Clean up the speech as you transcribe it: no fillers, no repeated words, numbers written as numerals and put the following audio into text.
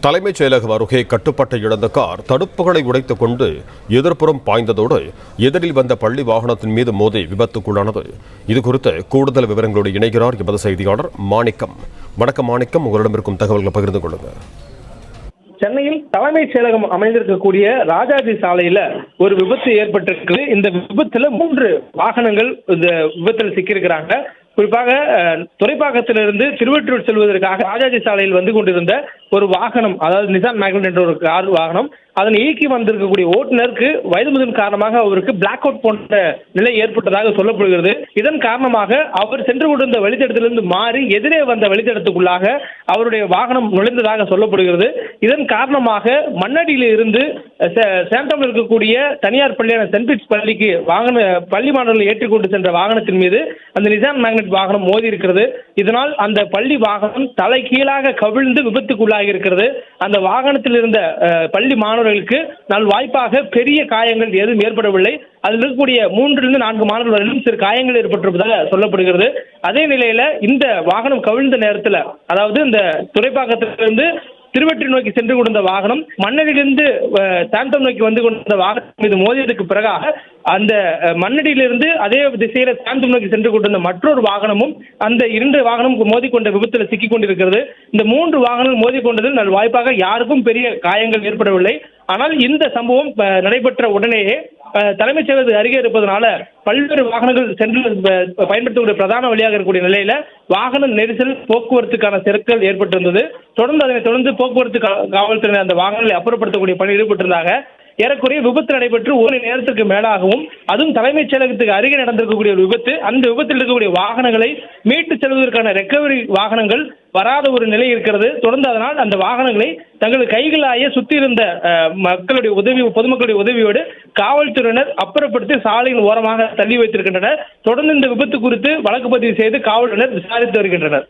தலைமைச் செயலகம் அருகே கட்டுப்பாட்டை இழந்த கார் தடுப்புகளை உடைத்துக் கொண்டு எதிர்ப்புறம் பாய்ந்ததோடு எதிரில் வந்த பள்ளி வாகனத்தின் மீது மோதி விபத்துக்குள்ளானது. இதுகுறித்த கூடுதல் விவரங்களோடு இணைகிறார் எமது செய்தியாளர் மாணிக்கம். வணக்கம் மாணிக்கம், உங்களிடம் இருக்கும் தகவல்களை பகிர்ந்து கொள்ளுங்கள். சென்னையில் தலைமைச் செயலகம் அமைந்திருக்கக்கூடிய ராஜாஜி சாலையில ஒரு விபத்து ஏற்பட்டிருக்கு. இந்த விபத்துல 3 வாகனங்கள் இந்த விபத்தில் சிக்கியிருக்கிறாங்க. குறிப்பாக துறைப்பாக்கத்திலிருந்து திருவொற்றியூர் செல்வதற்காக ராஜாஜி சாலையில் வந்து கொண்டிருந்த ஒரு வாகனம், அதாவது நிசான் மேக்னட் என்ற ஒரு கார் வாகனம், அதனை இயக்கி வந்திருக்கக்கூடிய ஓட்டுநருக்கு வயது முதிர்வு காரணமாக அவருக்கு பிளாக் அவுட் போன்ற நிலை ஏற்பட்டதாக சொல்லப்படுகிறது. இதன் காரணமாக அவர் சென்று கொண்டிருந்த வழித்தடத்திலிருந்து மாறி எதிரே வந்த வழித்தடத்துக்குள்ளாக அவருடைய வாகனம் நுழைந்ததாக சொல்லப்படுகிறது. இதன் காரணமாக மண்ணடியில் இருந்து சேந்தமில் இருக்கக்கூடிய தனியார் பள்ளியான சென்ட் பீட்ஸ் பள்ளிக்கு பள்ளி மாணவர்கள் ஏற்றிக்கொண்டு சென்ற வாகனத்தின் மீது அந்த நிசான் மேக்னட் வாகனம் மோதி இருக்கிறது. இதனால் அந்த பள்ளி வாகனம் தலை கீழாக கவிழ்ந்து விபத்துக்குள்ளாகி இருக்கிறது. அந்த வாகனத்தில் இருந்த பள்ளி மாணவர்களுக்கு வாய்ப்பாக பெரிய காயங்கள் எதுவும் ஏற்படவில்லை. அதில் இருக்கக்கூடிய 3 to 4 மாணவர்களிலும் சிறு காயங்கள் ஏற்பட்டிருப்பதாக சொல்லப்படுகிறது. அதே நிலையில இந்த வாகனம் கவிழ்ந்த நேரத்தில், அதாவது இந்த துறைப்பாக்கத்திலிருந்து திருவொற்றியூர் நோக்கி சென்று கொண்டிருந்த வாகனம் மண்ணடியிலிருந்து சாந்தம் நோக்கி வந்து கொண்டிருந்த வாகனத்தின் மீது மோதியதுக்கு பிறகாக அந்த மண்ணடியிலிருந்து அதே திசையில சாந்தம் நோக்கி சென்று கொண்டிருந்த மற்றொரு வாகனமும் அந்த 2 வாகனமும் மோதிக்கொண்ட விபத்தில் சிக்கிக் கொண்டிருக்கிறது. இந்த 3 வாகனங்கள் மோதிக்கொண்டதில் வாய்ப்பாக யாருக்கும் பெரிய காயங்கள் ஏற்படவில்லை. ஆனால் இந்த சம்பவம் நடைபெற்ற உடனேயே தலைமைச் செயலகத்துக்கு அருகே இருப்பதனால பல்வேறு வாகனங்கள் சென்று பயன்படுத்தக்கூடிய பிரதான வழியாக இருக்கக்கூடிய நிலையில வாகன நெரிசல், போக்குவரத்துக்கான சிக்கல் ஏற்பட்டிருந்தது. அதனைத் தொடர்ந்து போக்குவரத்து காவல்துறையினர் அந்த வாகனங்களை அப்புறப்படுத்தக்கூடிய பணியில் ஈடுபட்டிருந்தாங்க. ஏறக்குறைய விபத்து நடைபெற்று 1 மணி நேரத்திற்கு மேலாகவும், அதுவும் தலைமைச் செயலகத்துக்கு அருகே நடந்திருக்கக்கூடிய ஒரு விபத்து. அந்த விபத்தில் இருக்கக்கூடிய வாகனங்களை மீட்டு செல்வதற்கான ரெக்கவரி வாகனங்கள் வராத ஒரு நிலை இருக்கிறது. தொடர்ந்து அதனால் அந்த வாகனங்களை தங்கள் கைகளாய சுற்றி இருந்த பொதுமக்களுடைய உதவியோடு காவல்துறையினர் அப்புறப்படுத்தி சாலையின் ஓரமாக தள்ளி வைத்திருக்கின்றனர். தொடர்ந்து இந்த விபத்து குறித்து வழக்கு பதிவு செய்து காவல்துறையினர் விசாரித்து வருகின்றனர்.